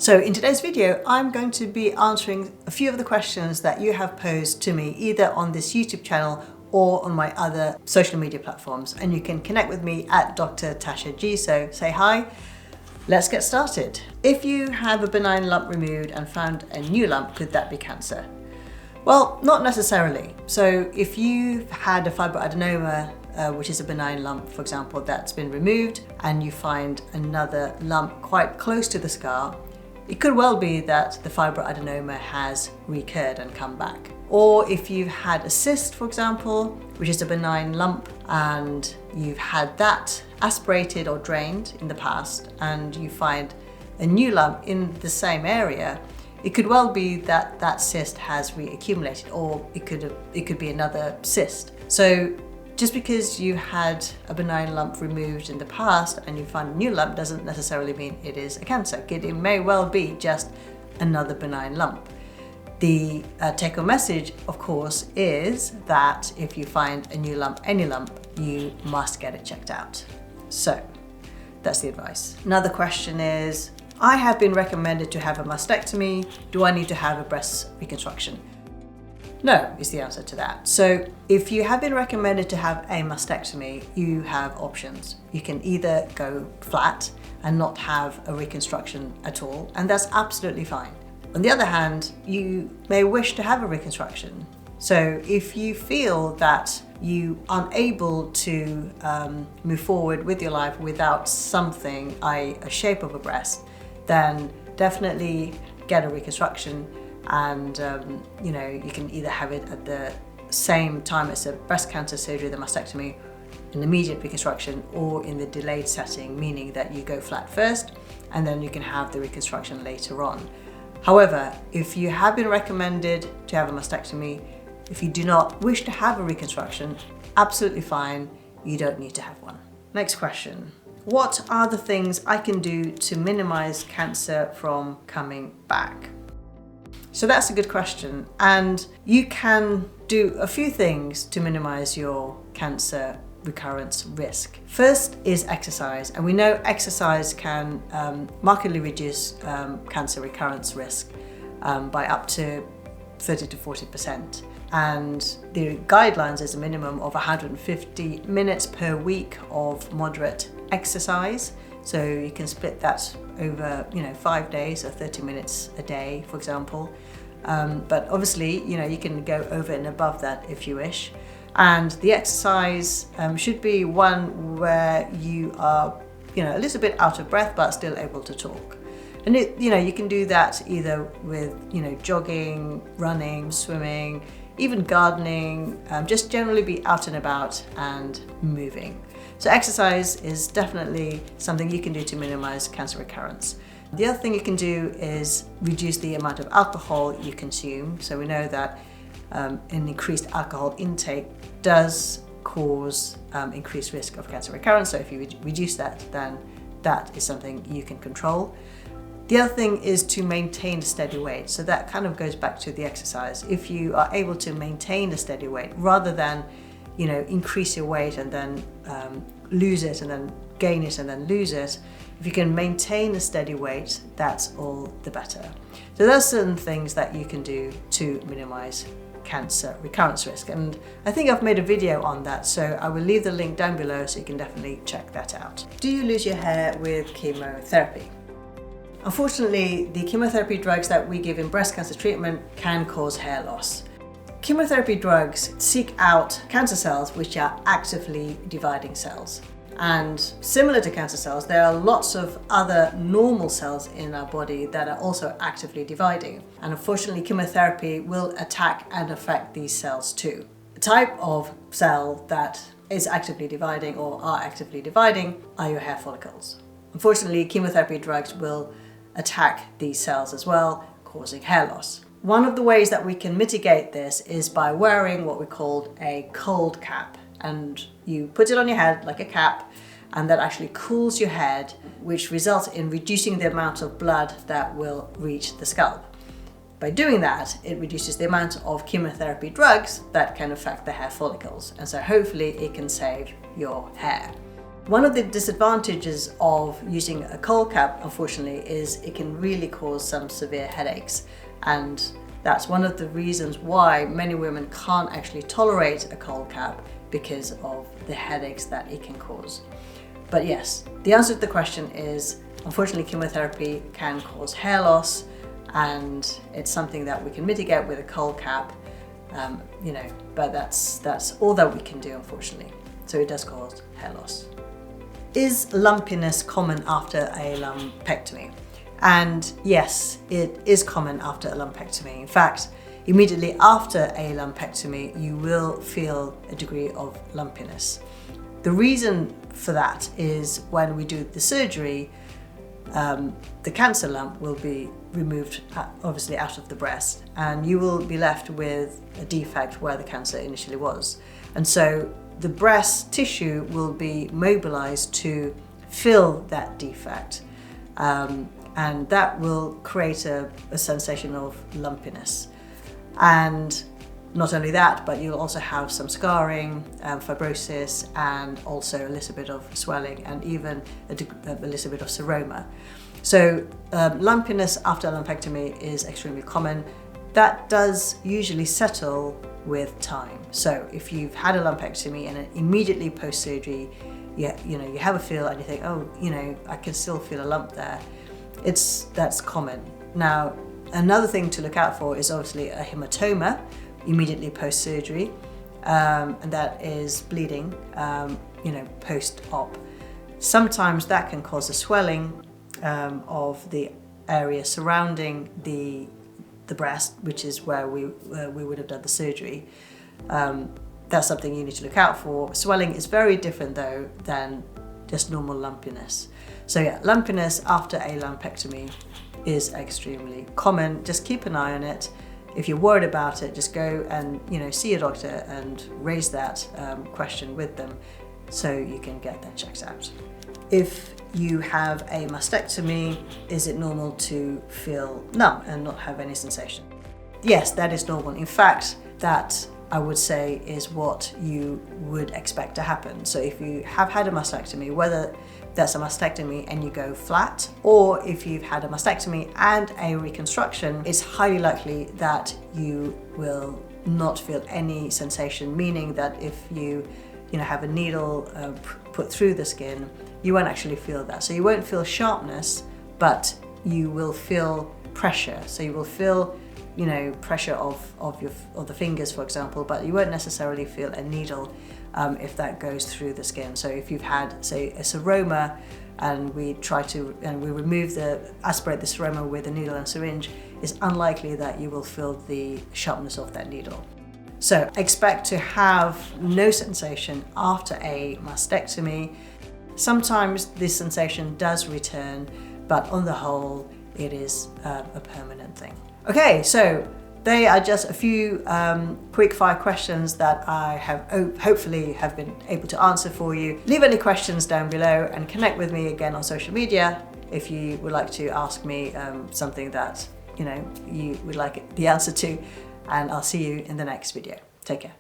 So in today's video, I'm going to be answering a few of the questions that you have posed to me either on this YouTube channel or on my other social media platforms. And you can connect with me at Dr. Tasha G. So say hi. Let's get started. If you have a benign lump removed and found a new lump, could that be cancer? Well, not necessarily. So if you've had a fibroadenoma, which is a benign lump, for example, that's been removed, and you find another lump quite close to the scar, it could well be that the fibroadenoma has recurred and come back. Or if you've had a cyst, for example, which is a benign lump, and you've had that aspirated or drained in the past, and you find a new lump in the same area, it could well be that that cyst has reaccumulated, or it could be another cyst. So just because you had a benign lump removed in the past and you find a new lump doesn't necessarily mean it is a cancer. It may well be just another benign lump. The take-home message, of course, is that if you find a new lump, any lump, you must get it checked out. So that's the advice. Another question is, I have been recommended to have a mastectomy. Do I need to have a breast reconstruction? No, is the answer to that. So if you have been recommended to have a mastectomy, you have options. You can either go flat and not have a reconstruction at all, and that's absolutely fine. On the other hand, you may wish to have a reconstruction. So if you feel that you aren't able to move forward with your life without something, i.e. a shape of a breast, then definitely get a reconstruction. And you can either have it at the same time as a breast cancer surgery, the mastectomy, an immediate reconstruction, or in the delayed setting, meaning that you go flat first and then you can have the reconstruction later on. However, if you have been recommended to have a mastectomy, if you do not wish to have a reconstruction, absolutely fine, you don't need to have one. Next question. What are the things I can do to minimize cancer from coming back? So that's a good question, and you can do a few things to minimize your cancer recurrence risk. First is exercise, and we know exercise can markedly reduce cancer recurrence risk by up to 30 to 40%. And the guidelines is a minimum of 150 minutes per week of moderate exercise. So you can split that over 5 days or 30 minutes a day, for example. But obviously, you can go over and above that if you wish. And the exercise should be one where you are, a little bit out of breath but still able to talk. And you can do that either with, jogging, running, swimming, even gardening, just generally be out and about and moving. So exercise is definitely something you can do to minimize cancer recurrence. The other thing you can do is reduce the amount of alcohol you consume. So we know that an increased alcohol intake does cause increased risk of cancer recurrence. So if you reduce that, then that is something you can control. The other thing is to maintain a steady weight. So that kind of goes back to the exercise. If you are able to maintain a steady weight rather than increase your weight and then lose it and then gain it and then lose it, if you can maintain a steady weight, that's all the better. So there's certain things that you can do to minimize cancer recurrence risk, and I think I've made a video on that, so I will leave the link down below so you can definitely check that out. Do you lose your hair with chemotherapy? Unfortunately, the chemotherapy drugs that we give in breast cancer treatment can cause hair loss. Chemotherapy drugs seek out cancer cells which are actively dividing cells. And similar to cancer cells, there are lots of other normal cells in our body that are also actively dividing. And unfortunately, chemotherapy will attack and affect these cells too. The type of cell that is actively dividing or are actively dividing are your hair follicles. Unfortunately, chemotherapy drugs will attack these cells as well, causing hair loss. One of the ways that we can mitigate this is by wearing what we call a cold cap. And you put it on your head like a cap, and that actually cools your head, which results in reducing the amount of blood that will reach the scalp. By doing that, it reduces the amount of chemotherapy drugs that can affect the hair follicles, and so hopefully it can save your hair. One of the disadvantages of using a cold cap, unfortunately, is it can really cause some severe headaches. And that's one of the reasons why many women can't actually tolerate a cold cap, because of the headaches that it can cause. But yes, the answer to the question is, unfortunately, chemotherapy can cause hair loss, and it's something that we can mitigate with a cold cap, but that's all that we can do, unfortunately. So it does cause hair loss. Is lumpiness common after a lumpectomy? And yes, it is common after a lumpectomy. In fact, immediately after a lumpectomy, you will feel a degree of lumpiness. The reason for that is when we do the surgery, the cancer lump will be removed, obviously, out of the breast, and you will be left with a defect where the cancer initially was. And so the breast tissue will be mobilized to fill that defect. And that will create a sensation of lumpiness. And not only that, but you'll also have some scarring, fibrosis, and also a little bit of swelling, and even a little bit of seroma. So lumpiness after a lumpectomy is extremely common. That does usually settle with time. So if you've had a lumpectomy and immediately post-surgery, you have a feel and you think, oh, I can still feel a lump there. That's common. Now, another thing to look out for is obviously a hematoma immediately post-surgery, and that is bleeding, post-op. Sometimes that can cause a swelling of the area surrounding the breast, which is where we would have done the surgery. That's something you need to look out for. Swelling is very different though than just normal lumpiness. So yeah, lumpiness after a lumpectomy is extremely common. Just keep an eye on it. If you're worried about it, just go and see a doctor and raise that question with them so you can get that checked out. If you have a mastectomy, is it normal to feel numb and not have any sensation? Yes, that is normal. In fact, that I would say is what you would expect to happen. So if you have had a mastectomy, whether that's a mastectomy and you go flat, or if you've had a mastectomy and a reconstruction, it's highly likely that you will not feel any sensation, meaning that if you have a needle put through the skin, you won't actually feel that. So you won't feel sharpness, but you will feel pressure. So you will feel pressure of the fingers, for example, but you won't necessarily feel a needle if that goes through the skin. So if you've had, say, a seroma and we aspirate the seroma with a needle and syringe, it's unlikely that you will feel the sharpness of that needle. So expect to have no sensation after a mastectomy. Sometimes this sensation does return, but on the whole, it is a permanent thing. Okay, so they are just a few quick fire questions that I have hopefully have been able to answer for you. Leave any questions down below and connect with me again on social media if you would like to ask me something that you would like the answer to, and I'll see you in the next video. Take care.